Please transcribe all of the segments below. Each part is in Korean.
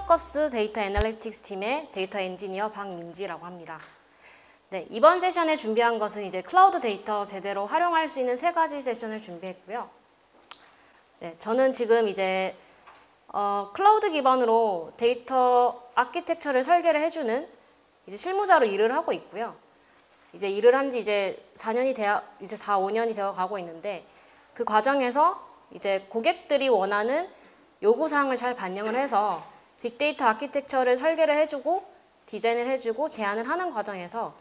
힐러커스 데이터 애널리틱스 팀의 데이터 엔지니어 박민지라고 합니다. 네, 이번 세션에 준비한 것은 이제 클라우드 데이터 제대로 활용할 수 있는 3가지 세션을 준비했고요. 네, 저는 지금 이제 클라우드 기반으로 데이터 아키텍처를 설계를 해주는 이제 실무자로 일을 하고 있고요. 이제 일을 한 지 이제 4, 5년이 되어 가고 있는데, 그 과정에서 이제 고객들이 원하는 요구사항을 잘 반영을 해서 빅데이터 아키텍처를 설계를 해주고 디자인을 해주고 제안을 하는 과정에서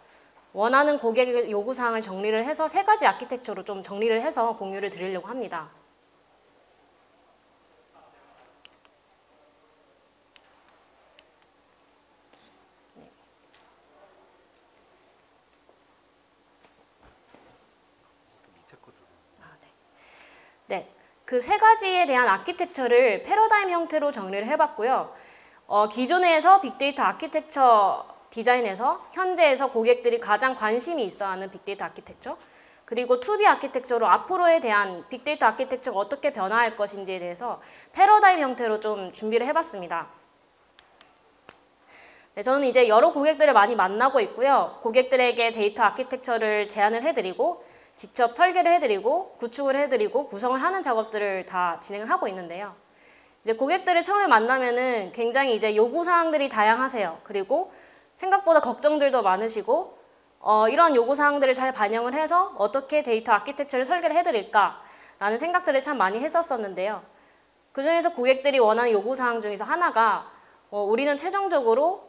원하는 고객의 요구사항을 정리를 해서 3가지 아키텍처로 좀 정리를 해서 공유를 드리려고 합니다. 네, 그 3가지에 대한 아키텍처를 패러다임 형태로 정리를 해봤고요. 기존에서 빅데이터 아키텍처 디자인에서 현재에서 고객들이 가장 관심이 있어하는 빅데이터 아키텍처, 그리고 투비 아키텍처로 앞으로에 대한 빅데이터 아키텍처가 어떻게 변화할 것인지에 대해서 패러다임 형태로 좀 준비를 해봤습니다. 네, 저는 이제 여러 고객들을 많이 만나고 있고요. 고객들에게 데이터 아키텍처를 제안을 해드리고 직접 설계를 해드리고 구축을 해드리고 구성을 하는 작업들을 다 진행을 하고 있는데요. 이제 고객들을 처음에 만나면은 굉장히 이제 요구사항들이 다양하세요. 그리고 생각보다 걱정들도 많으시고 이런 요구사항들을 잘 반영을 해서 어떻게 데이터 아키텍처를 설계를 해드릴까 라는 생각들을 참 많이 했었는데요. 그중에서 고객들이 원하는 요구사항 중에서 하나가 우리는 최종적으로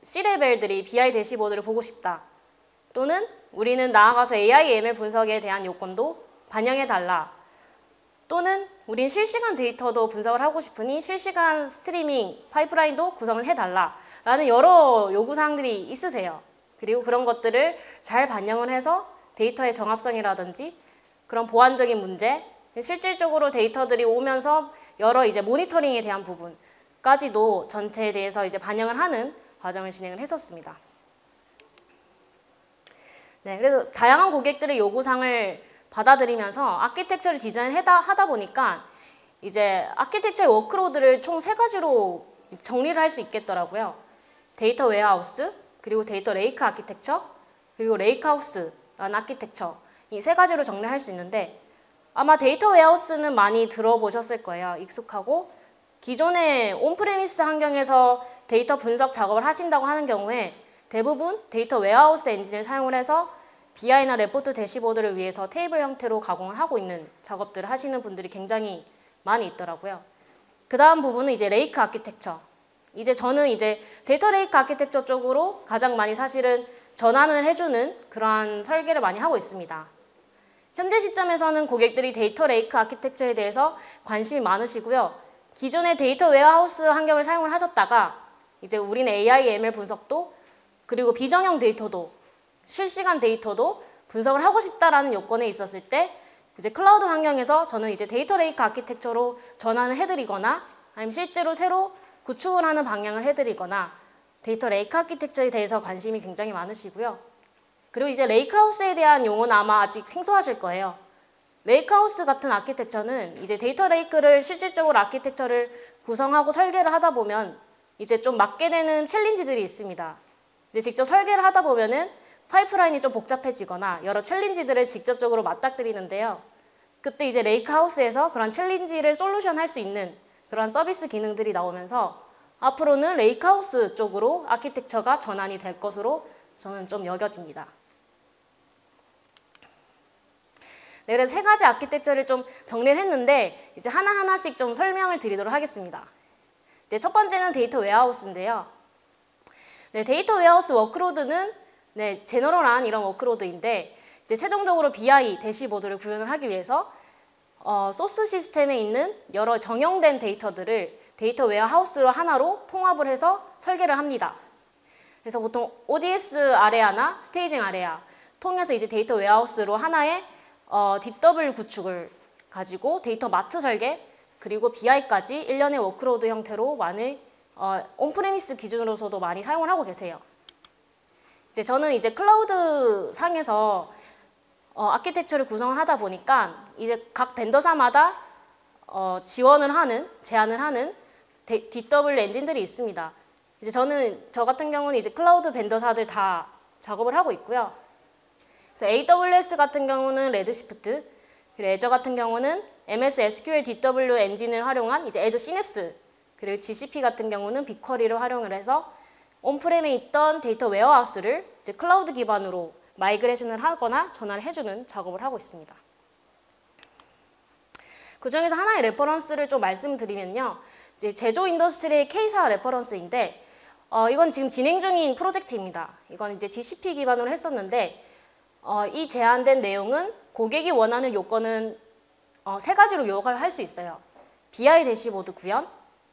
C레벨들이 BI 대시보드를 보고 싶다. 또는 우리는 나아가서 AI, ML 분석에 대한 요건도 반영해달라. 또는 우린 실시간 데이터도 분석을 하고 싶으니 실시간 스트리밍 파이프라인도 구성을 해달라. 라는 여러 요구사항들이 있으세요. 그리고 그런 것들을 잘 반영을 해서 데이터의 정합성이라든지 그런 보안적인 문제, 실질적으로 데이터들이 오면서 여러 이제 모니터링에 대한 부분까지도 전체에 대해서 이제 반영을 하는 과정을 진행을 했었습니다. 네, 그래서 다양한 고객들의 요구사항을 받아들이면서 아키텍처를 디자인하다 보니까 이제 아키텍처의 워크로드를 총 3가지로 정리를 할 수 있겠더라고요. 데이터 웨어하우스, 그리고 데이터 레이크 아키텍처, 그리고 레이크하우스라는 아키텍처, 이 3가지로 정리할 수 있는데, 아마 데이터 웨어하우스는 많이 들어보셨을 거예요. 익숙하고 기존의 온프레미스 환경에서 데이터 분석 작업을 하신다고 하는 경우에 대부분 데이터 웨어하우스 엔진을 사용을 해서 BI나 레포트 대시보드를 위해서 테이블 형태로 가공을 하고 있는 작업들을 하시는 분들이 굉장히 많이 있더라고요. 그 다음 부분은 이제 레이크 아키텍처. 이제 저는 이제 데이터 레이크 아키텍처 쪽으로 가장 많이 사실은 전환을 해주는 그러한 설계를 많이 하고 있습니다. 현재 시점에서는 고객들이 데이터 레이크 아키텍처에 대해서 관심이 많으시고요. 기존의 데이터 웨어하우스 환경을 사용을 하셨다가 이제 우리는 AI, ML 분석도 그리고 비정형 데이터도 실시간 데이터도 분석을 하고 싶다라는 요건에 있었을 때 이제 클라우드 환경에서 저는 이제 데이터 레이크 아키텍처로 전환을 해드리거나 아니면 실제로 새로 구축을 하는 방향을 해드리거나 데이터 레이크 아키텍처에 대해서 관심이 굉장히 많으시고요. 그리고 이제 레이크하우스에 대한 용어는 아마 아직 생소하실 거예요. 레이크하우스 같은 아키텍처는 이제 데이터 레이크를 실질적으로 아키텍처를 구성하고 설계를 하다 보면 이제 좀 맞게 되는 챌린지들이 있습니다. 이제 직접 설계를 하다 보면은 파이프라인이 좀 복잡해지거나 여러 챌린지들을 직접적으로 맞닥뜨리는데요. 그때 이제 레이크하우스에서 그런 챌린지를 솔루션 할 수 있는 그런 서비스 기능들이 나오면서 앞으로는 레이크하우스 쪽으로 아키텍처가 전환이 될 것으로 저는 좀 여겨집니다. 네, 그래서 3가지 아키텍처를 좀 정리를 했는데 이제 하나하나씩 좀 설명을 드리도록 하겠습니다. 이제 첫 번째는 데이터 웨어하우스인데요. 네, 데이터 웨어하우스 워크로드는 제너럴한 이런 워크로드인데 이제 최종적으로 BI 대시보드를 구현을 하기 위해서 소스 시스템에 있는 여러 정형된 데이터들을 데이터 웨어하우스로 하나로 통합을 해서 설계를 합니다. 그래서 보통 ODS 아레아나 스테이징 아레아 통해서 이제 데이터 웨어하우스로 하나의 DW 구축을 가지고 데이터 마트 설계 그리고 BI까지 일련의 워크로드 형태로 많이 온프레미스 기준으로서도 많이 사용을 하고 계세요. 이제 저는 이제 클라우드 상에서 아키텍처를 구성을 하다 보니까 이제 각 벤더사마다 지원을 하는, 제안을 하는 DW 엔진들이 있습니다. 이제 저 같은 경우는 이제 클라우드 벤더사들 다 작업을 하고 있고요. 그래서 AWS 같은 경우는 레드시프트, 그리고 애저 같은 경우는 MS SQL DW 엔진을 활용한 이제 애저 시냅스, 그리고 GCP 같은 경우는 빅쿼리를 활용을 해서 온프렘에 있던 데이터 웨어하우스를 이제 클라우드 기반으로 마이그레이션을 하거나 전환을 해주는 작업을 하고 있습니다. 그 중에서 하나의 레퍼런스를 좀 말씀드리면요. 이제 제조 인더스트리의 K사 레퍼런스인데, 이건 지금 진행 중인 프로젝트입니다. 이건 이제 GCP 기반으로 했었는데, 이 제안된 내용은 고객이 원하는 요건은 3가지로 요약을 할 수 있어요. BI 대시보드 구현,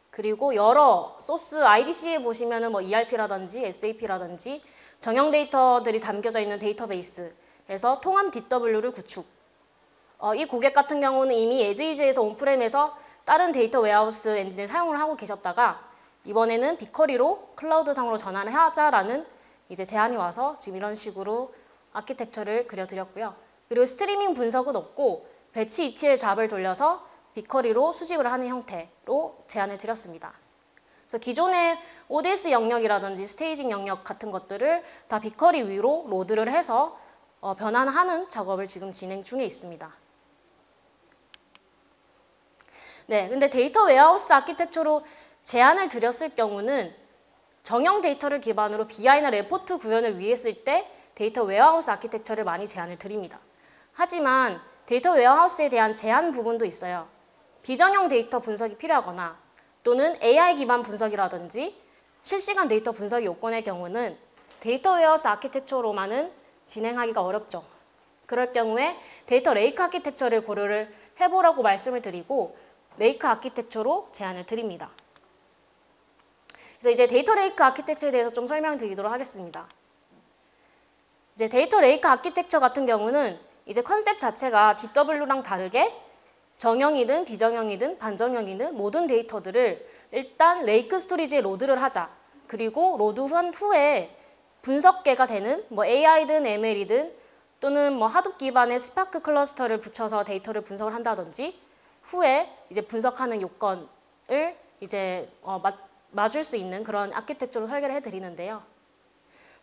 그리고 여러 소스 IDC에 보시면은 뭐 ERP라든지 SAP라든지 정형 데이터들이 담겨져 있는 데이터베이스에서 통합 DW를 구축. 이 고객 같은 경우는 이미 에즈이즈에서 온프렘에서 다른 데이터 웨어하우스 엔진을 사용을 하고 계셨다가 이번에는 빅쿼리로 클라우드상으로 전환을 하자라는 이제 제안이 와서 지금 이런 식으로 아키텍처를 그려드렸고요. 그리고 스트리밍 분석은 없고 배치 ETL 잡을 돌려서 빅쿼리로 수집을 하는 형태로 제안을 드렸습니다. 그래서 기존의 ODS 영역이라든지 스테이징 영역 같은 것들을 다 빅쿼리 위로 로드를 해서 변환하는 작업을 지금 진행 중에 있습니다. 네, 근데 데이터 웨어하우스 아키텍처로 제안을 드렸을 경우는 정형 데이터를 기반으로 BI나 레포트 구현을 위해 쓸 때 데이터 웨어하우스 아키텍처를 많이 제안을 드립니다. 하지만 데이터 웨어하우스에 대한 제한 부분도 있어요. 비정형 데이터 분석이 필요하거나 또는 AI 기반 분석이라든지 실시간 데이터 분석 요건의 경우는 데이터 웨어하우스 아키텍처로만은 진행하기가 어렵죠. 그럴 경우에 데이터 레이크 아키텍처를 고려를 해보라고 말씀을 드리고 레이크 아키텍처로 제안을 드립니다. 그래서 이제 데이터 레이크 아키텍처에 대해서 좀 설명드리도록 하겠습니다. 이제 데이터 레이크 아키텍처 같은 경우는 이제 컨셉 자체가 DW랑 다르게 정형이든 비정형이든 반정형이든 모든 데이터들을 일단 레이크 스토리지에 로드를 하자. 그리고 로드한 후에 분석계가 되는 뭐 AI든 ML이든 또는 뭐 하둡 기반의 스파크 클러스터를 붙여서 데이터를 분석을 한다든지 후에 이제 분석하는 요건을 이제 맞출 수 있는 그런 아키텍처로 설계를 해드리는데요.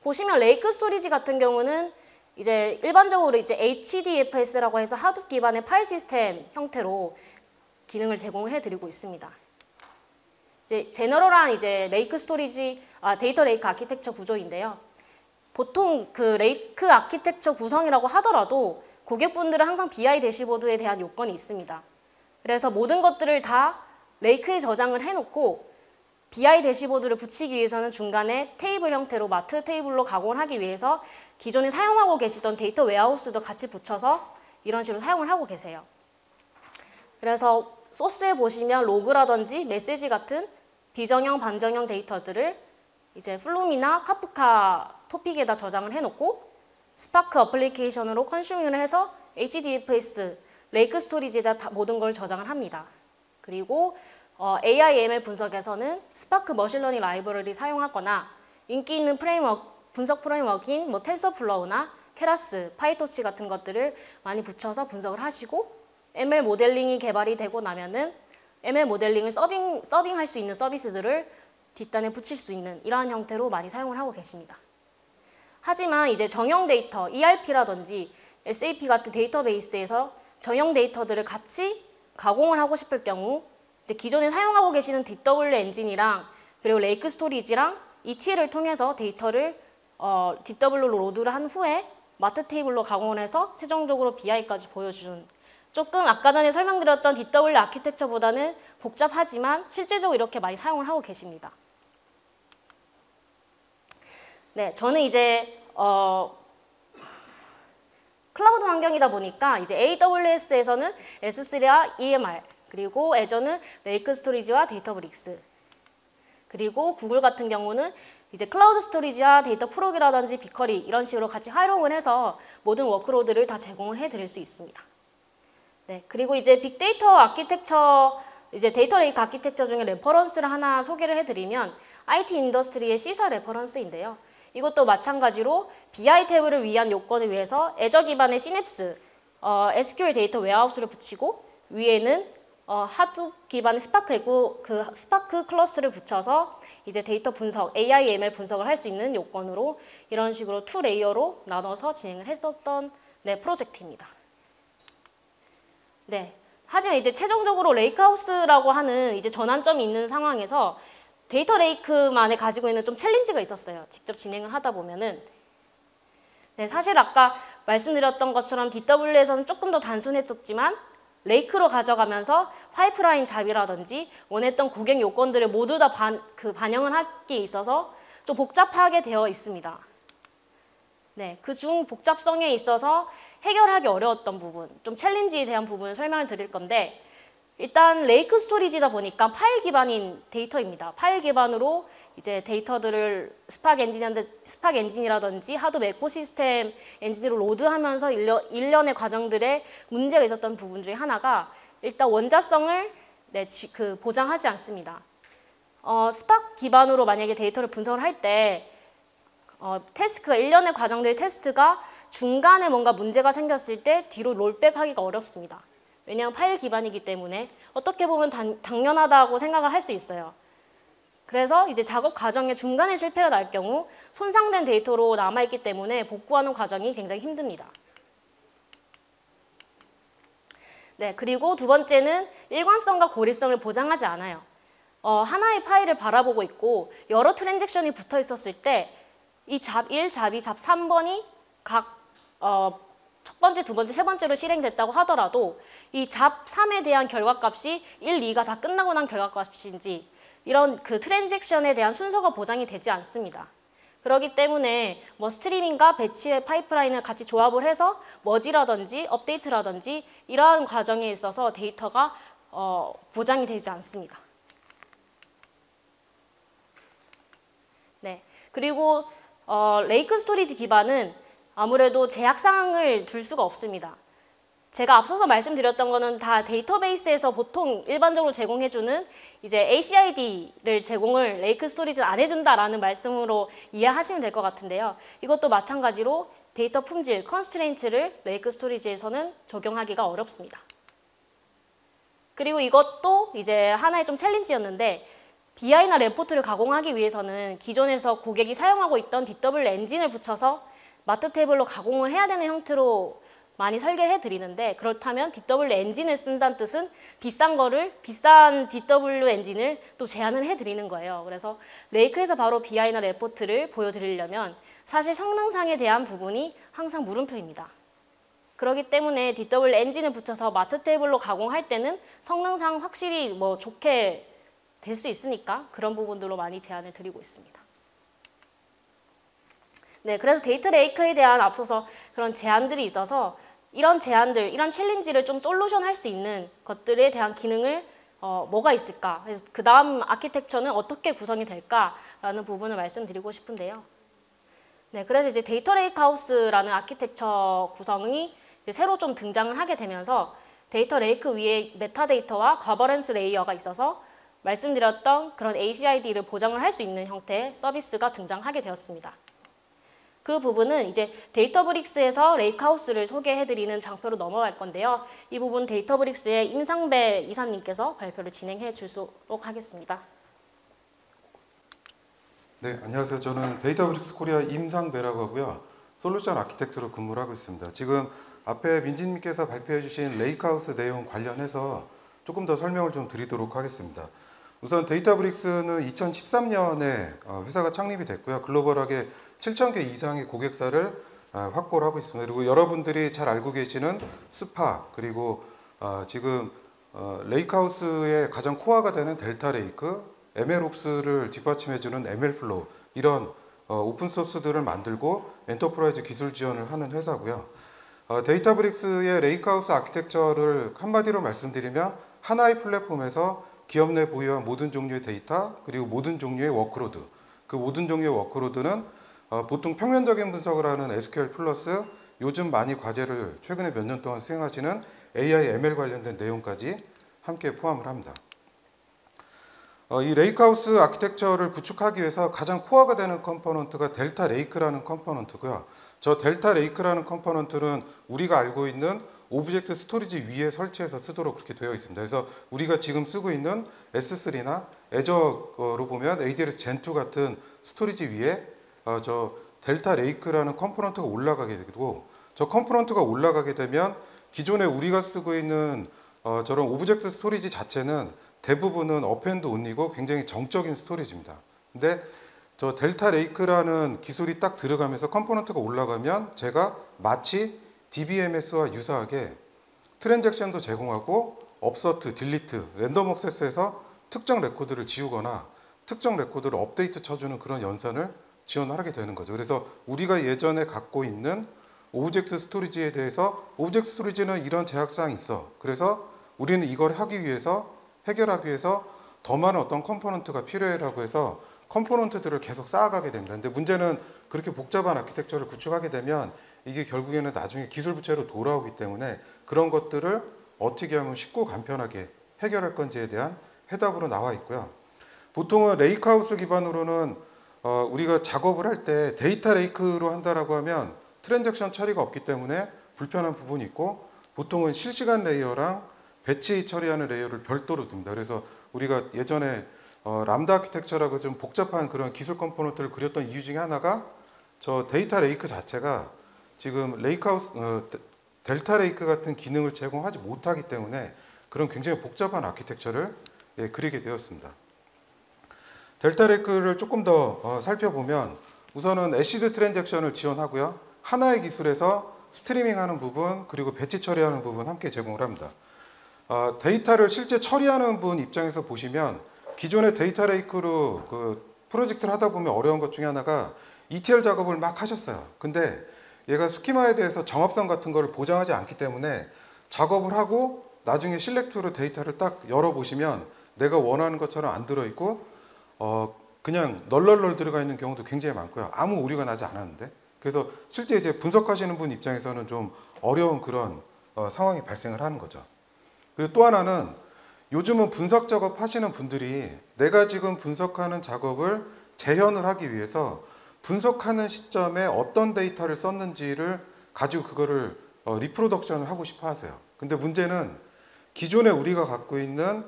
보시면 레이크 스토리지 같은 경우는 이제 일반적으로 이제 HDFS라고 해서 하둡 기반의 파일 시스템 형태로 기능을 제공을 해드리고 있습니다. 이제 제너럴한 이제 레이크 스토리지, 데이터 레이크 아키텍처 구조인데요. 보통 그 레이크 아키텍처 구성이라고 하더라도 고객분들은 항상 BI 대시보드에 대한 요건이 있습니다. 그래서 모든 것들을 다 레이크에 저장을 해놓고 BI 대시보드를 붙이기 위해서는 중간에 테이블 형태로 마트 테이블로 가공을 하기 위해서 기존에 사용하고 계시던 데이터 웨어하우스도 같이 붙여서 이런 식으로 사용을 하고 계세요. 그래서 소스에 보시면 로그라든지 메시지 같은 비정형, 반정형 데이터들을 이제 플룸이나 카프카 토픽에다 저장을 해놓고 스파크 어플리케이션으로 컨슈밍을 해서 HDFS, 레이크 스토리지에다 모든 걸 저장을 합니다. 그리고 AI, ML 분석에서는 스파크 머신러닝 라이브러리 사용하거나 인기 있는 분석 프레임워크인 뭐 텐서플로우나 케라스, 파이토치 같은 것들을 많이 붙여서 분석을 하시고 ML 모델링이 개발이 되고 나면은 ML 모델링을 서빙할 수 있는 서비스들을 뒷단에 붙일 수 있는 이러한 형태로 많이 사용을 하고 계십니다. 하지만 이제 정형 데이터, ERP라든지 SAP 같은 데이터베이스에서 정형 데이터들을 같이 가공을 하고 싶을 경우 이제 기존에 사용하고 계시는 DW 엔진이랑 그리고 레이크 스토리지랑 ETL을 통해서 데이터를 DW로 로드를 한 후에 마트 테이블로 가공을 해서 최종적으로 BI까지 보여주는 조금 아까 전에 설명드렸던 DW 아키텍처보다는 복잡하지만 실제적으로 이렇게 많이 사용을 하고 계십니다. 네, 저는 이제 클라우드 환경이다 보니까 이제 AWS에서는 S3와 EMR 그리고 애저는 레이크 스토리지와 데이터브릭스 그리고 구글 같은 경우는 이제 클라우드 스토리지와 데이터 프로기라든지 빅쿼리 이런 식으로 같이 활용을 해서 모든 워크로드를 다 제공을 해드릴 수 있습니다. 네, 그리고 이제 빅데이터 아키텍처, 이제 데이터 레이크 아키텍처 중에 레퍼런스를 하나 소개를 해드리면 IT 인더스트리의 C사 레퍼런스인데요. 이것도 마찬가지로 BI 탭을 위한 요건을 위해서 애저 기반의 시냅스, SQL 데이터 웨어하우스를 붙이고 위에는 하둡 기반의 스파크 클러스를 붙여서 이제 데이터 분석, AI, ML 분석을 할 수 있는 요건으로 이런 식으로 2레이어로 나눠서 진행을 했었던 프로젝트입니다. 네. 하지만 이제 최종적으로 레이크하우스라고 하는 이제 전환점이 있는 상황에서 데이터 레이크만에 가지고 있는 좀 챌린지가 있었어요. 직접 진행을 하다 보면은. 네, 사실 아까 말씀드렸던 것처럼 DW에서는 조금 더 단순했었지만 레이크로 가져가면서 파이프라인 잡이라든지 원했던 고객 요건들을 모두 다 반영을 하기에 있어서 좀 복잡하게 되어 있습니다. 네, 그중 복잡성에 있어서 해결하기 어려웠던 부분, 좀 챌린지에 대한 부분을 설명을 드릴 건데 일단 레이크 스토리지다 보니까 파일 기반인 데이터입니다. 파일 기반으로 이제 데이터들을 스팍 엔진이라든지 하둡 에코시스템 엔진으로 로드하면서 일련의 과정들에 문제가 있었던 부분 중에 하나가 일단 원자성을 보장하지 않습니다. 스팍 기반으로 만약에 데이터를 분석을 할 때 태스크가 일련의 과정들의 테스트가 중간에 뭔가 문제가 생겼을 때 뒤로 롤백하기가 어렵습니다. 왜냐하면 파일 기반이기 때문에 어떻게 보면 당연하다고 생각을 할 수 있어요. 그래서 이제 작업 과정의 중간에 실패가 날 경우 손상된 데이터로 남아있기 때문에 복구하는 과정이 굉장히 힘듭니다. 네, 그리고 두 번째는 일관성과 고립성을 보장하지 않아요. 하나의 파일을 바라보고 있고 여러 트랜잭션이 붙어 있었을 때 이 잡 1, 잡 2, 잡 3번이 각 첫 번째, 두 번째, 세 번째로 실행됐다고 하더라도 이 잡 3에 대한 결과값이 1, 2가 다 끝나고 난 결과값인지 이런 그 트랜잭션에 대한 순서가 보장이 되지 않습니다. 그렇기 때문에 뭐 스트리밍과 배치의 파이프라인을 같이 조합을 해서 머지라든지 업데이트라든지 이러한 과정에 있어서 데이터가 보장이 되지 않습니다. 네, 그리고 레이크 스토리지 기반은 아무래도 제약사항을 둘 수가 없습니다. 제가 앞서서 말씀드렸던 거는 다 데이터베이스에서 보통 일반적으로 제공해주는 이제 ACID를 제공을 레이크 스토리지는 안 해준다라는 말씀으로 이해하시면 될 것 같은데요. 이것도 마찬가지로 데이터 품질, 컨스트레인트를 레이크 스토리지에서는 적용하기가 어렵습니다. 그리고 이것도 이제 하나의 좀 챌린지였는데 BI나 레포트를 가공하기 위해서는 기존에서 고객이 사용하고 있던 DW 엔진을 붙여서 마트 테이블로 가공을 해야 되는 형태로 많이 설계해 드리는데 그렇다면 DW 엔진을 쓴다는 뜻은 비싼 DW 엔진을 또 제안을 해 드리는 거예요. 그래서 레이크에서 바로 BI나 레포트를 보여드리려면 사실 성능상에 대한 부분이 항상 물음표입니다. 그렇기 때문에 DW 엔진을 붙여서 마트 테이블로 가공할 때는 성능상 확실히 뭐 좋게 될 수 있으니까 그런 부분들로 많이 제안을 드리고 있습니다. 네, 그래서 데이터 레이크에 대한 앞서서 그런 제안들이 있어서 이런 제안들, 이런 챌린지를 좀 솔루션 할 수 있는 것들에 대한 기능을 뭐가 있을까? 그래서 그 다음 아키텍처는 어떻게 구성이 될까라는 부분을 말씀드리고 싶은데요. 네, 그래서 이제 데이터 레이크하우스라는 아키텍처 구성이 이제 새로 좀 등장을 하게 되면서 데이터 레이크 위에 메타데이터와 거버넌스 레이어가 있어서 말씀드렸던 그런 ACID를 보장을 할 수 있는 형태의 서비스가 등장하게 되었습니다. 그 부분은 이제 데이터브릭스에서 레이크하우스를 소개해드리는 장표로 넘어갈 건데요. 이 부분 데이터브릭스의 임상배 이사님께서 발표를 진행해 주도록 하겠습니다. 네, 안녕하세요. 저는 데이터브릭스 코리아 임상배라고 하고요. 솔루션 아키텍트로 근무를 하고 있습니다. 지금 앞에 민진님께서 발표해 주신 레이크하우스 내용 관련해서 조금 더 설명을 좀 드리도록 하겠습니다. 우선 데이터브릭스는 2013년에 회사가 창립이 됐고요. 글로벌하게 7,000개 이상의 고객사를 확보를 하고 있습니다. 그리고 여러분들이 잘 알고 계시는 스파, 그리고 지금 레이크하우스의 가장 코어가 되는 델타 레이크, ML옵스를 뒷받침해주는 ML플로우, 이런 오픈소스들을 만들고 엔터프라이즈 기술 지원을 하는 회사고요. 데이터브릭스의 레이크하우스 아키텍처를 한마디로 말씀드리면 하나의 플랫폼에서 기업 내 보유한 모든 종류의 데이터, 그리고 모든 종류의 워크로드, 그 모든 종류의 워크로드는 보통 평면적인 분석을 하는 SQL 플러스 요즘 많이 과제를 최근에 몇 년 동안 수행하시는 AI, ML 관련된 내용까지 함께 포함을 합니다. 이 레이크하우스 아키텍처를 구축하기 위해서 가장 코어가 되는 컴포넌트가 델타 레이크라는 컴포넌트고요. 저 델타 레이크라는 컴포넌트는 우리가 알고 있는 오브젝트 스토리지 위에 설치해서 쓰도록 그렇게 되어 있습니다. 그래서 우리가 지금 쓰고 있는 S3나 애저로 보면 ADLS Gen2 같은 스토리지 위에 저 델타 레이크라는 컴포넌트가 올라가게 되고, 저 컴포넌트가 올라가게 되면 기존에 우리가 쓰고 있는 저런 오브젝트 스토리지 자체는 대부분은 업앤드 온이고 굉장히 정적인 스토리지입니다. 근데 저 델타 레이크라는 기술이 딱 들어가면서 컴포넌트가 올라가면 제가 마치 DBMS와 유사하게 트랜잭션도 제공하고 업서트, 딜리트, 랜덤 액세스에서 특정 레코드를 지우거나 특정 레코드를 업데이트 쳐주는 그런 연산을 지원하게 되는 거죠. 그래서 우리가 예전에 갖고 있는 오브젝트 스토리지에 대해서 오브젝트 스토리지는 이런 제약사항이 있어. 그래서 우리는 이걸 하기 위해서 해결하기 위해서 더 많은 어떤 컴포넌트가 필요해라고 해서 컴포넌트들을 계속 쌓아가게 됩니다. 근데 문제는 그렇게 복잡한 아키텍처를 구축하게 되면 이게 결국에는 나중에 기술 부채로 돌아오기 때문에 그런 것들을 어떻게 하면 쉽고 간편하게 해결할 건지에 대한 해답으로 나와 있고요. 보통은 레이크하우스 기반으로는 우리가 작업을 할 때 데이터 레이크로 한다라고 하면 트랜잭션 처리가 없기 때문에 불편한 부분이 있고, 보통은 실시간 레이어랑 배치 처리하는 레이어를 별도로 둡니다. 그래서 우리가 예전에 람다 아키텍처라고 좀 복잡한 그런 기술 컴포넌트를 그렸던 이유 중에 하나가 저 데이터 레이크 자체가 지금 레이크하우스 델타 레이크 같은 기능을 제공하지 못하기 때문에 그런 굉장히 복잡한 아키텍처를 그리게 되었습니다. 델타 레이크를 조금 더 살펴보면 우선은 애시드 트랜잭션을 지원하고요. 하나의 기술에서 스트리밍하는 부분 그리고 배치 처리하는 부분 함께 제공을 합니다. 데이터를 실제 처리하는 분 입장에서 보시면 기존의 데이터 레이크로 그 프로젝트를 하다 보면 어려운 것 중에 하나가 ETL 작업을 막 하셨어요. 근데 얘가 스키마에 대해서 정합성 같은 거를 보장하지 않기 때문에 작업을 하고 나중에 실렉트로 데이터를 딱 열어보시면 내가 원하는 것처럼 안 들어있고 그냥 널널널 들어가 있는 경우도 굉장히 많고요. 아무 오류가 나지 않았는데. 그래서 실제 이제 분석하시는 분 입장에서는 좀 어려운 그런 상황이 발생을 하는 거죠. 그리고 또 하나는 요즘은 분석 작업 하시는 분들이 내가 지금 분석하는 작업을 재현을 하기 위해서 분석하는 시점에 어떤 데이터를 썼는지를 가지고 그거를 리프로덕션을 하고 싶어 하세요. 근데 문제는 기존에 우리가 갖고 있는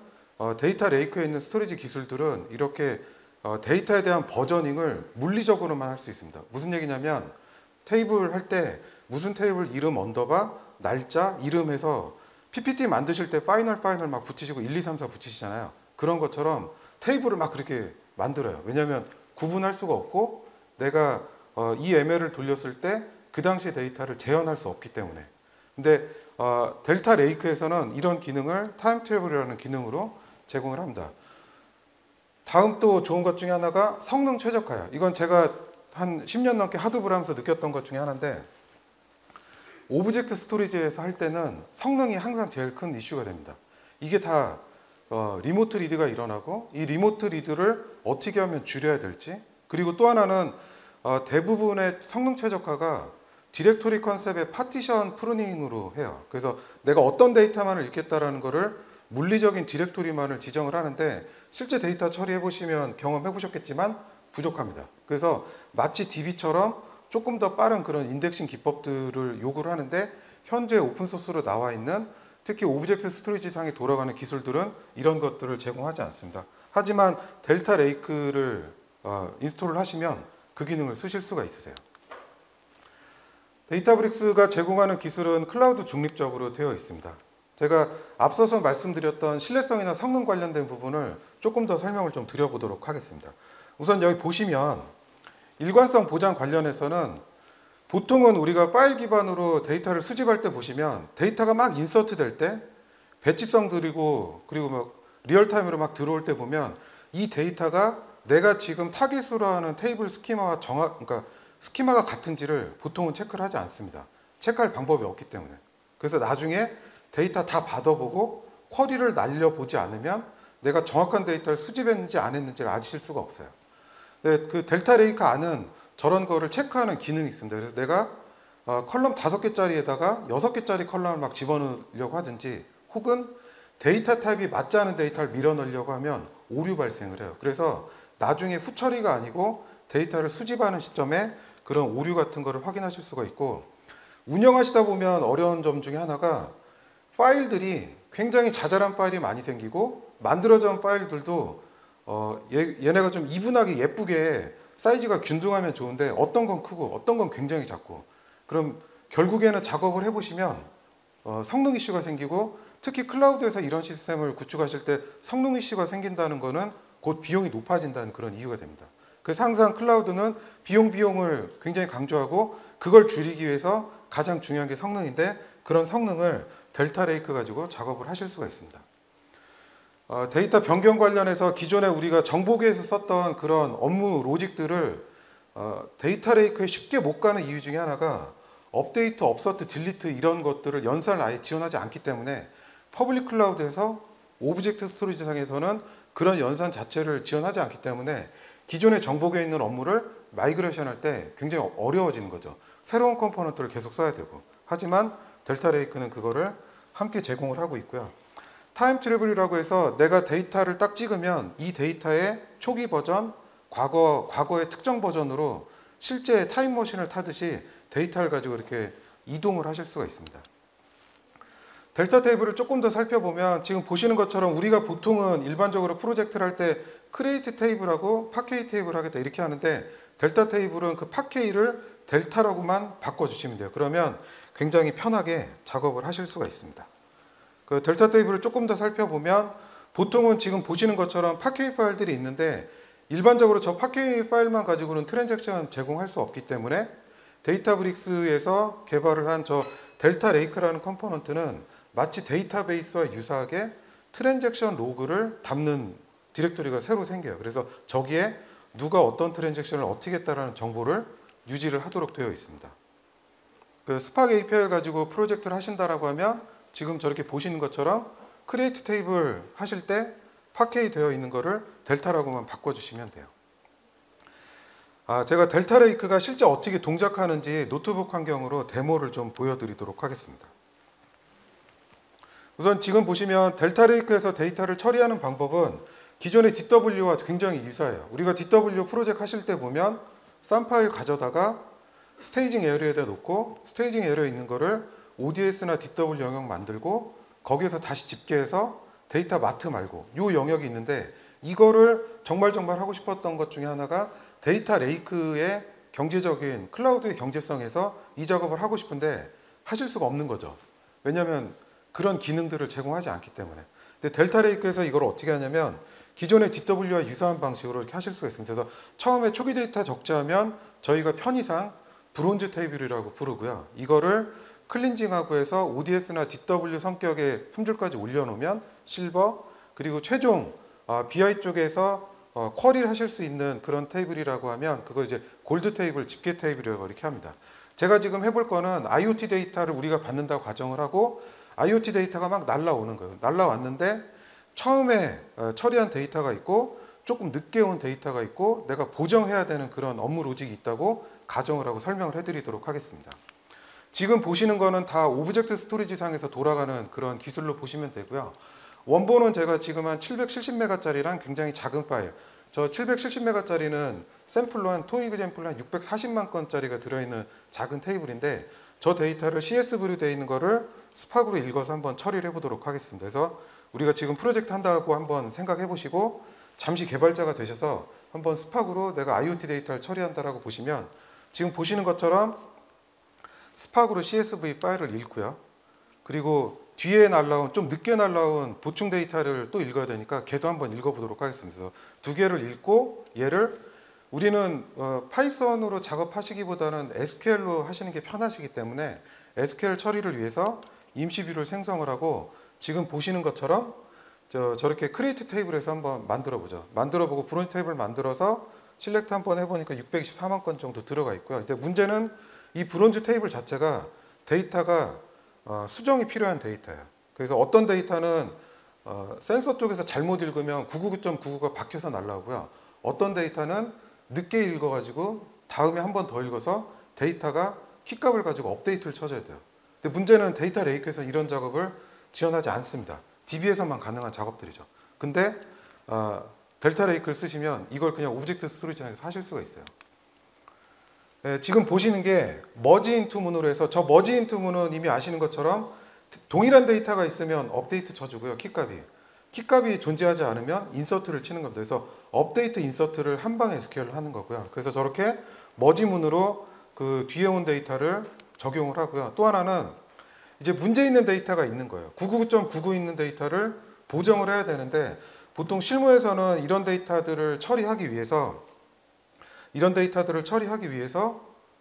데이터 레이크에 있는 스토리지 기술들은 이렇게 데이터에 대한 버저닝을 물리적으로만 할 수 있습니다. 무슨 얘기냐면 테이블 할 때 무슨 테이블 이름 언더바 날짜 이름 해서 PPT 만드실 때 파이널 막 붙이시고 1, 2, 3, 4 붙이시잖아요. 그런 것처럼 테이블을 막 그렇게 만들어요. 왜냐하면 구분할 수가 없고 내가 이 ML을 돌렸을 때 그 당시 데이터를 재현할 수 없기 때문에. 근데 델타 레이크에서는 이런 기능을 타임 트래블이라는 기능으로 제공을 합니다. 다음 또 좋은 것 중에 하나가 성능 최적화예요. 이건 제가 한 10년 넘게 하드볼 하면서 느꼈던 것 중에 하나인데, 오브젝트 스토리지에서 할 때는 성능이 항상 제일 큰 이슈가 됩니다. 이게 다 리모트 리드가 일어나고 이 리모트 리드를 어떻게 하면 줄여야 될지, 그리고 또 하나는 대부분의 성능 최적화가 디렉토리 컨셉의 파티션 프루닝으로 해요. 그래서 내가 어떤 데이터만을 읽겠다라는 거를 물리적인 디렉토리만을 지정을 하는데 실제 데이터 처리해 보시면 경험해 보셨겠지만 부족합니다. 그래서 마치 DB처럼 조금 더 빠른 그런 인덱싱 기법들을 요구를 하는데 현재 오픈소스로 나와 있는 특히 오브젝트 스토리지 상에 돌아가는 기술들은 이런 것들을 제공하지 않습니다. 하지만 델타 레이크를 인스톨을 하시면 그 기능을 쓰실 수가 있으세요. 데이터브릭스가 제공하는 기술은 클라우드 중립적으로 되어 있습니다. 제가 앞서서 말씀드렸던 신뢰성이나 성능 관련된 부분을 조금 더 설명을 좀 드려보도록 하겠습니다. 우선 여기 보시면 일관성 보장 관련해서는 보통은 우리가 파일 기반으로 데이터를 수집할 때 보시면 데이터가 막 인서트 될 때 배치성 들이고 그리고 막 리얼타임으로 막 들어올 때 보면 이 데이터가 내가 지금 타깃으로 하는 테이블 스키마와 그러니까 스키마가 같은지를 보통은 체크를 하지 않습니다. 체크할 방법이 없기 때문에. 그래서 나중에 데이터 다 받아보고 쿼리를 날려보지 않으면 내가 정확한 데이터를 수집했는지 안 했는지를 아실 수가 없어요. 근데 그 델타 레이크 안은 저런 거를 체크하는 기능이 있습니다. 그래서 내가 컬럼 5개짜리에다가 6개짜리 컬럼을 막 집어넣으려고 하든지 혹은 데이터 타입이 맞지 않은 데이터를 밀어넣으려고 하면 오류 발생을 해요. 그래서 나중에 후처리가 아니고 데이터를 수집하는 시점에 그런 오류 같은 거를 확인하실 수가 있고, 운영하시다 보면 어려운 점 중에 하나가 파일들이 굉장히 자잘한 파일이 많이 생기고 만들어져 온 파일들도 얘네가 좀 이분하게 예쁘게 사이즈가 균등하면 좋은데 어떤 건 크고 어떤 건 굉장히 작고, 그럼 결국에는 작업을 해보시면 성능 이슈가 생기고, 특히 클라우드에서 이런 시스템을 구축하실 때 성능 이슈가 생긴다는 거는 곧 비용이 높아진다는 그런 이유가 됩니다. 그래서 항상 클라우드는 비용을 굉장히 강조하고, 그걸 줄이기 위해서 가장 중요한 게 성능인데, 그런 성능을 델타 레이크 가지고 작업을 하실 수가 있습니다. 데이터 변경 관련해서 기존에 우리가 정보계에서 썼던 그런 업무 로직들을 데이터 레이크에 쉽게 못 가는 이유 중에 하나가 업데이트, 업서트, 딜리트 이런 것들을 연산을 아예 지원하지 않기 때문에, 퍼블릭 클라우드에서 오브젝트 스토리지 상에서는 그런 연산 자체를 지원하지 않기 때문에 기존의 정보계에 있는 업무를 마이그레이션 할 때 굉장히 어려워지는 거죠. 새로운 컴포넌트를 계속 써야 되고. 하지만 델타 레이크는 그거를 함께 제공을 하고 있고요. 타임 트래블이라고 해서 내가 데이터를 딱 찍으면 이 데이터의 초기 버전, 과거의 특정 버전으로 실제 타임머신을 타듯이 데이터를 가지고 이렇게 이동을 하실 수가 있습니다. 델타 테이블을 조금 더 살펴보면 지금 보시는 것처럼 우리가 보통은 일반적으로 프로젝트를 할 때 크리에이트 테이블하고 팟케이 테이블 하겠다 이렇게 하는데, 델타 테이블은 그 팟케이를 델타라고만 바꿔주시면 돼요. 그러면 굉장히 편하게 작업을 하실 수가 있습니다. 그 델타 테이블을 조금 더 살펴보면 보통은 지금 보시는 것처럼 팟케이 파일들이 있는데, 일반적으로 저 팟케이 파일만 가지고는 트랜잭션 제공할 수 없기 때문에 데이터브릭스에서 개발을 한 저 델타 레이크라는 컴포넌트는 마치 데이터베이스와 유사하게 트랜잭션 로그를 담는 디렉토리가 새로 생겨요. 그래서 저기에 누가 어떤 트랜잭션을 어떻게 했다라는 정보를 유지를 하도록 되어 있습니다. 그 스팍 API를 가지고 프로젝트를 하신다라고 하면 지금 저렇게 보시는 것처럼 크리에이트 테이블 하실 때 팟케이 되어 있는 거를 델타라고만 바꿔주시면 돼요. 제가 델타 레이크가 실제 어떻게 동작하는지 노트북 환경으로 데모를 좀 보여드리도록 하겠습니다. 우선 지금 보시면 델타 레이크에서 데이터를 처리하는 방법은 기존의 DW와 굉장히 유사해요. 우리가 DW 프로젝트 하실 때 보면 쌈 파일 가져다가 스테이징 에어리어에다 놓고, 스테이징 에어리어 있는 거를 ODS나 DW 영역 만들고 거기에서 다시 집계해서 데이터 마트 말고 요 영역이 있는데, 이거를 정말 하고 싶었던 것 중에 하나가 데이터 레이크의 경제적인 클라우드의 경제성에서 이 작업을 하고 싶은데 하실 수가 없는 거죠. 왜냐하면 그런 기능들을 제공하지 않기 때문에. 근데 델타 레이크에서 이걸 어떻게 하냐면 기존의 DW와 유사한 방식으로 이렇게 하실 수가 있습니다. 그래서 처음에 초기 데이터 적재하면 저희가 편의상 브론즈 테이블이라고 부르고요. 이거를 클린징하고 해서 ODS나 DW 성격의 품질까지 올려놓으면 실버, 그리고 최종 BI 쪽에서 쿼리를 하실 수 있는 그런 테이블이라고 하면 그거 이제 골드 테이블, 집계 테이블이라고 이렇게 합니다. 제가 지금 해볼 거는 IoT 데이터를 우리가 받는다고 가정을 하고, IoT 데이터가 막 날라오는 거예요. 날라왔는데 처음에 처리한 데이터가 있고 조금 늦게 온 데이터가 있고 내가 보정해야 되는 그런 업무 로직이 있다고 가정을 하고 설명을 해드리도록 하겠습니다. 지금 보시는 거는 다 오브젝트 스토리지 상에서 돌아가는 그런 기술로 보시면 되고요. 원본은 제가 지금 한 770메가짜리랑 굉장히 작은 파일, 저 770메가짜리는 샘플로 한 토익 샘플로 한 640만 건짜리가 들어있는 작은 테이블인데, 저 데이터를 CSV로 되어 있는 거를 스팍으로 읽어서 한번 처리를 해보도록 하겠습니다. 그래서 우리가 지금 프로젝트 한다고 한번 생각해 보시고 잠시 개발자가 되셔서 한번 스팍으로 내가 IoT 데이터를 처리한다라고 보시면, 지금 보시는 것처럼 스팍으로 CSV 파일을 읽고요. 그리고 뒤에 날라온, 좀 늦게 날라온 보충 데이터를 또 읽어야 되니까 걔도 한번 읽어보도록 하겠습니다. 그래서 두 개를 읽고 얘를 우리는 파이썬으로 작업하시기보다는 SQL로 하시는 게 편하시기 때문에 SQL 처리를 위해서 임시뷰를 생성을 하고, 지금 보시는 것처럼 저렇게 크리에이트 테이블에서 한번 만들어보죠. 만들어보고 브론즈 테이블 만들어서 실렉트 한번 해보니까 624만 건 정도 들어가 있고요. 근데 문제는 이 브론즈 테이블 자체가 데이터가 수정이 필요한 데이터예요. 그래서 어떤 데이터는 센서 쪽에서 잘못 읽으면 999.99가 박혀서 날라오고요. 어떤 데이터는 늦게 읽어가지고 다음에 한 번 더 읽어서 데이터가 키값을 가지고 업데이트를 쳐줘야 돼요. 근데 문제는 데이터 레이크에서 이런 작업을 지원하지 않습니다. DB에서만 가능한 작업들이죠. 근데 델타 레이크를 쓰시면 이걸 그냥 오브젝트 스토리지에서 하실 수가 있어요. 지금 보시는 게 머지 인투 문으로 해서 저 머지 인투 문은 이미 아시는 것처럼 동일한 데이터가 있으면 업데이트 쳐주고요. 키값이 존재하지 않으면 인서트를 치는 겁니다. 그래서 업데이트 인서트를 한 방에 SQL을 하는 거고요. 그래서 저렇게 머지 문으로 그 뒤에 온 데이터를 적용을 하고요. 또 하나는 이제 문제 있는 데이터가 있는 거예요. 999.99 있는 데이터를 보정을 해야 되는데 보통 실무에서는 이런 데이터들을 처리하기 위해서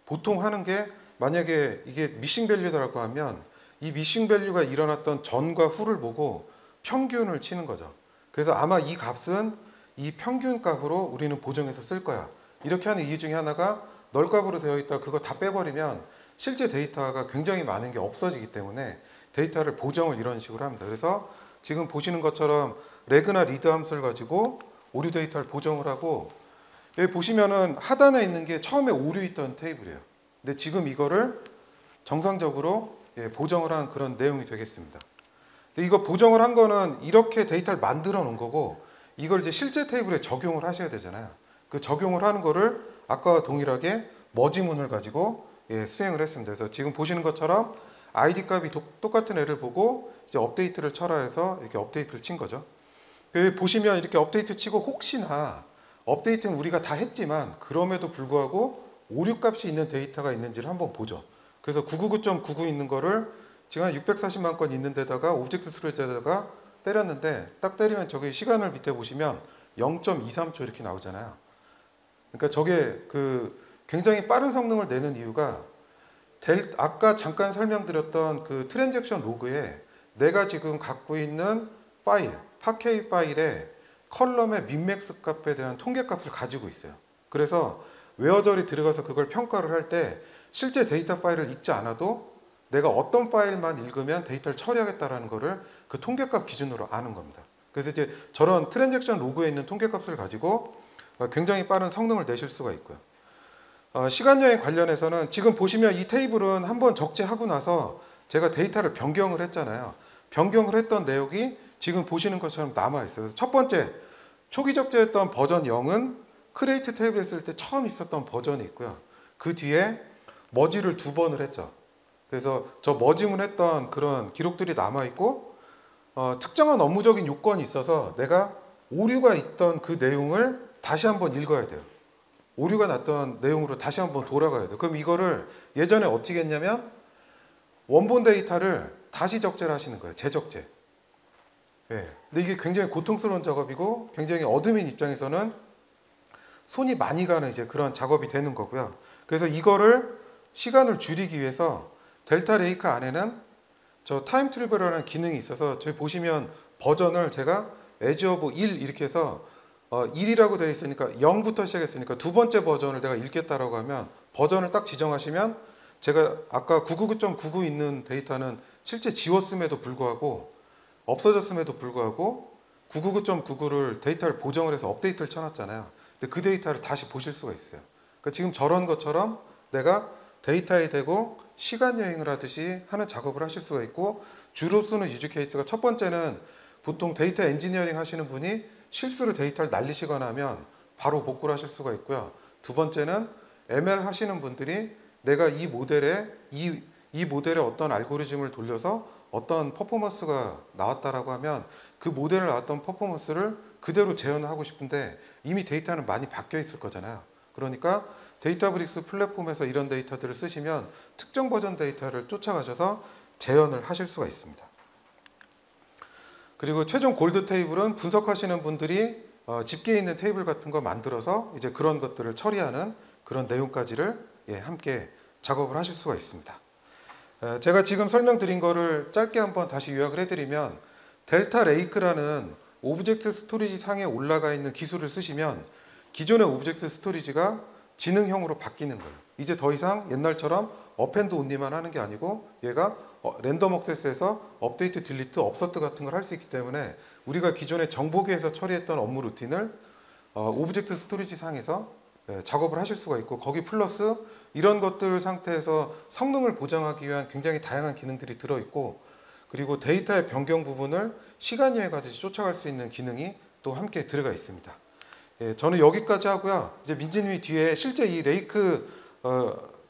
보통 하는 게 만약에 이게 미싱 밸류라고 하면 이 미싱 밸류가 일어났던 전과 후를 보고 평균을 치는 거죠. 그래서 아마 이 값은 이 평균 값으로 우리는 보정해서 쓸 거야. 이렇게 하는 이유 중에 하나가 널 값으로 되어 있다 그거 다 빼버리면 실제 데이터가 굉장히 많은 게 없어지기 때문에 데이터를 보정을 이런 식으로 합니다. 그래서 지금 보시는 것처럼 레그나 리드 함수를 가지고 오류 데이터를 보정을 하고 여기 보시면은 하단에 있는 게 처음에 오류 있던 테이블이에요. 근데 지금 이거를 정상적으로 보정을 한 그런 내용이 되겠습니다. 근데 이거 보정을 한 거는 이렇게 데이터를 만들어 놓은 거고 이걸 이제 실제 테이블에 적용을 하셔야 되잖아요. 그 적용을 하는 거를 아까와 동일하게 머지문을 가지고 수행을 했습니다. 그래서 지금 보시는 것처럼 ID 값이 똑같은 애를 보고 이제 업데이트를 쳐라 해서 이렇게 업데이트를 친 거죠. 여기 보시면 이렇게 업데이트 치고 혹시나 업데이트는 우리가 다 했지만 그럼에도 불구하고 오류 값이 있는 데이터가 있는지를 한번 보죠. 그래서 999.99 있는 거를 지금 한 640만 건 있는 데다가 오브젝트 스토리지에다가 때렸는데 딱 때리면 저기 시간을 밑에 보시면 0.23초 이렇게 나오잖아요. 그러니까 저게 그 굉장히 빠른 성능을 내는 이유가 아까 잠깐 설명드렸던 그 트랜잭션 로그에 내가 지금 갖고 있는 파일, 파케이 파일에 컬럼의 민맥스 값에 대한 통계 값을 가지고 있어요. 그래서 웨어절이 들어가서 그걸 평가를 할 때 실제 데이터 파일을 읽지 않아도 내가 어떤 파일만 읽으면 데이터를 처리하겠다라는 거를 그 통계값 기준으로 아는 겁니다. 그래서 이제 저런 트랜잭션 로그에 있는 통계값을 가지고 굉장히 빠른 성능을 내실 수가 있고요. 시간 여행 관련해서는 지금 보시면 이 테이블은 한번 적재하고 나서 제가 데이터를 변경을 했잖아요. 변경을 했던 내용이 지금 보시는 것처럼 남아있어요. 그래서 첫 번째 초기 적재했던 버전 0은 크리에이트 테이블 했을 때 처음 있었던 버전이 있고요. 그 뒤에 머지를 2번을 했죠. 그래서 저 머징을 했던 그런 기록들이 남아있고 특정한 업무적인 요건이 있어서 내가 오류가 있던 그 내용을 다시 한번 읽어야 돼요. 오류가 났던 내용으로 다시 한번 돌아가야 돼요. 그럼 이거를 예전에 어떻게 했냐면 원본 데이터를 다시 적재를 하시는 거예요. 재적재. 예. 근데 이게 굉장히 고통스러운 작업이고 굉장히 어드민 입장에서는 손이 많이 가는 이제 그런 작업이 되는 거고요. 그래서 이거를 시간을 줄이기 위해서 델타 레이크 안에는 저 타임 트리버라는 기능이 있어서 저기 보시면 버전을 제가 에즈어브 1 이렇게 해서 1이라고 되어 있으니까 0부터 시작했으니까 두 번째 버전을 내가 읽겠다라고 하면 버전을 딱 지정하시면 제가 아까 999.99 있는 데이터는 실제 지웠음에도 불구하고 없어졌음에도 불구하고 999.99를 데이터를 보정을 해서 업데이트를 쳐놨잖아요. 근데 그 데이터를 다시 보실 수가 있어요. 그러니까 지금 저런 것처럼 내가 데이터에 대고 시간 여행을 하듯이 하는 작업을 하실 수가 있고 주로 쓰는 유즈 케이스가 첫 번째는 보통 데이터 엔지니어링 하시는 분이 실수로 데이터를 날리시거나 하면 바로 복구를 하실 수가 있고요. 두 번째는 ML 하시는 분들이 내가 이 모델에 어떤 알고리즘을 돌려서 어떤 퍼포먼스가 나왔다라고 하면 그 모델을 나왔던 퍼포먼스를 그대로 재현을 하고 싶은데 이미 데이터는 많이 바뀌어 있을 거잖아요. 그러니까 데이터브릭스 플랫폼에서 이런 데이터들을 쓰시면 특정 버전 데이터를 쫓아가셔서 재현을 하실 수가 있습니다. 그리고 최종 골드 테이블은 분석하시는 분들이 집계에 있는 테이블 같은 거 만들어서 이제 그런 것들을 처리하는 그런 내용까지를 함께 작업을 하실 수가 있습니다. 제가 지금 설명드린 거를 짧게 한번 다시 요약을 해드리면 델타 레이크라는 오브젝트 스토리지 상에 올라가 있는 기술을 쓰시면 기존의 오브젝트 스토리지가 지능형으로 바뀌는 거예요. 이제 더 이상 옛날처럼 업앤드 온리만 하는 게 아니고 얘가 랜덤 액세스에서 업데이트, 딜리트, 업서트 같은 걸 할 수 있기 때문에 우리가 기존에 정보기에서 처리했던 업무 루틴을 오브젝트 스토리지 상에서 작업을 하실 수가 있고 거기 플러스 이런 것들 상태에서 성능을 보장하기 위한 굉장히 다양한 기능들이 들어있고 그리고 데이터의 변경 부분을 시간 여행하듯이 쫓아갈 수 있는 기능이 또 함께 들어가 있습니다. 저는 여기까지 하고요. 이제 민지님이 뒤에 실제 이 레이크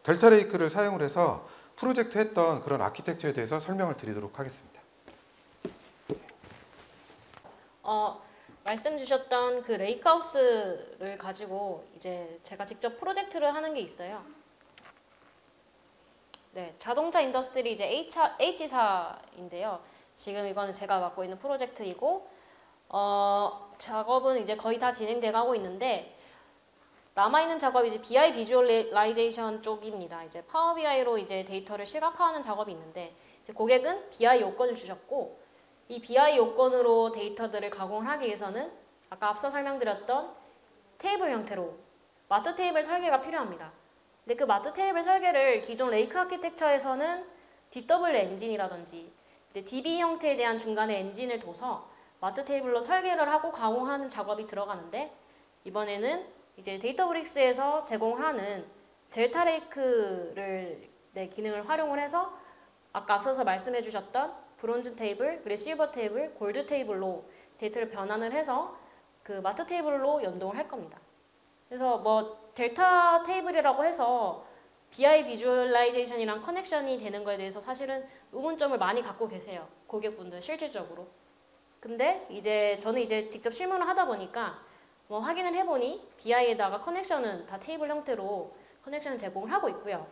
델타 레이크를 사용을 해서 프로젝트 했던 그런 아키텍처에 대해서 설명을 드리도록 하겠습니다. 말씀 주셨던 그 레이크하우스를 가지고 이제 제가 직접 프로젝트를 하는 게 있어요. 네, 자동차 인더스트리 이제 H사인데요. 지금 이거는 제가 맡고 있는 프로젝트이고, 작업은 이제 거의 다 진행돼 가고 있는데, 남아있는 작업이 이제 BI 비주얼라이제이션 쪽입니다. 이제 파워 BI로 이제 데이터를 시각화하는 작업이 있는데, 이제 고객은 BI 요건을 주셨고, 이 BI 요건으로 데이터들을 가공하기 위해서는 아까 앞서 설명드렸던 테이블 형태로 마트 테이블 설계가 필요합니다. 근데 그 마트 테이블 설계를 기존 레이크 아키텍처에서는 DW 엔진이라든지 이제 DB 형태에 대한 중간에 엔진을 둬서 마트 테이블로 설계를 하고 가공하는 작업이 들어가는데, 이번에는 이제 데이터브릭스에서 제공하는 델타 레이크를 기능을 활용을 해서 아까 앞서서 말씀해 주셨던 브론즈 테이블, 그리고 실버 테이블, 골드 테이블로 데이터를 변환을 해서 그 마트 테이블로 연동을 할 겁니다. 그래서 뭐 델타 테이블이라고 해서 BI 비주얼라이제이션이랑 커넥션이 되는 거에 대해서 사실은 의문점을 많이 갖고 계세요. 고객분들 실질적으로. 근데 이제 저는 이제 직접 실무를 하다 보니까 뭐 확인을 해보니 BI에다가 커넥션은 다 테이블 형태로 커넥션을 제공을 하고 있고요.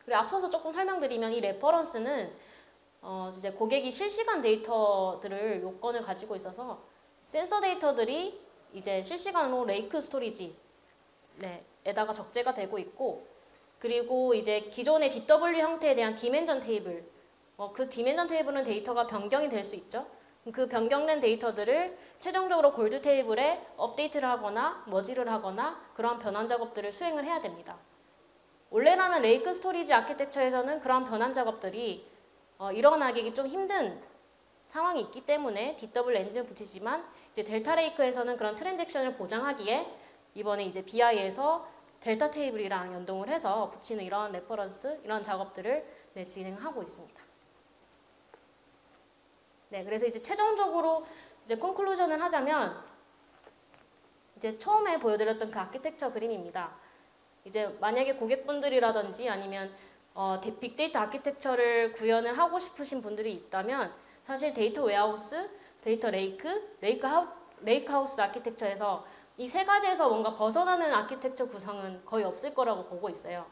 그리고 앞서서 조금 설명드리면 이 레퍼런스는 이제 고객이 실시간 데이터들을 요건을 가지고 있어서 센서 데이터들이 이제 실시간으로 레이크 스토리지 에다가 적재가 되고 있고, 그리고 이제 기존의 DW 형태에 대한 디멘전 테이블, 그 디멘전 테이블은 데이터가 변경이 될 수 있죠. 그 변경된 데이터들을 최종적으로 골드 테이블에 업데이트를 하거나 머지를 하거나 그런 변환 작업들을 수행을 해야 됩니다. 원래라면 레이크 스토리지 아키텍처에서는 그런 변환 작업들이 일어나기 좀 힘든 상황이 있기 때문에 DW 엔진을 붙이지만, 이제 델타 레이크에서는 그런 트랜잭션을 보장하기에 이번에 이제 BI에서 델타 테이블이랑 연동을 해서 붙이는 이런 레퍼런스, 이런 작업들을 진행하고 있습니다. 네, 그래서 이제 최종적으로 이제 콘클루전을 하자면, 이제 처음에 보여드렸던 그 아키텍처 그림입니다. 이제 만약에 고객분들이라든지 아니면 빅데이터 아키텍처를 구현을 하고 싶으신 분들이 있다면, 사실 데이터 웨어하우스, 데이터 레이크하우스 아키텍처에서 이 세 가지에서 뭔가 벗어나는 아키텍처 구성은 거의 없을 거라고 보고 있어요.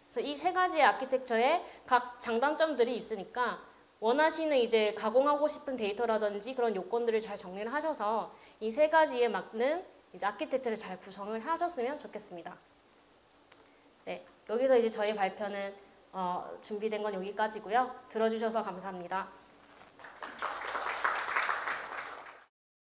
그래서 이 세 가지의 아키텍처에 각 장단점들이 있으니까 원하시는 이제 가공하고 싶은 데이터라든지 그런 요건들을 잘 정리를 하셔서 이 세 가지에 맞는 이제 아키텍처를 잘 구성을 하셨으면 좋겠습니다. 네, 여기서 이제 저희 발표는 준비된 건 여기까지고요. 들어주셔서 감사합니다.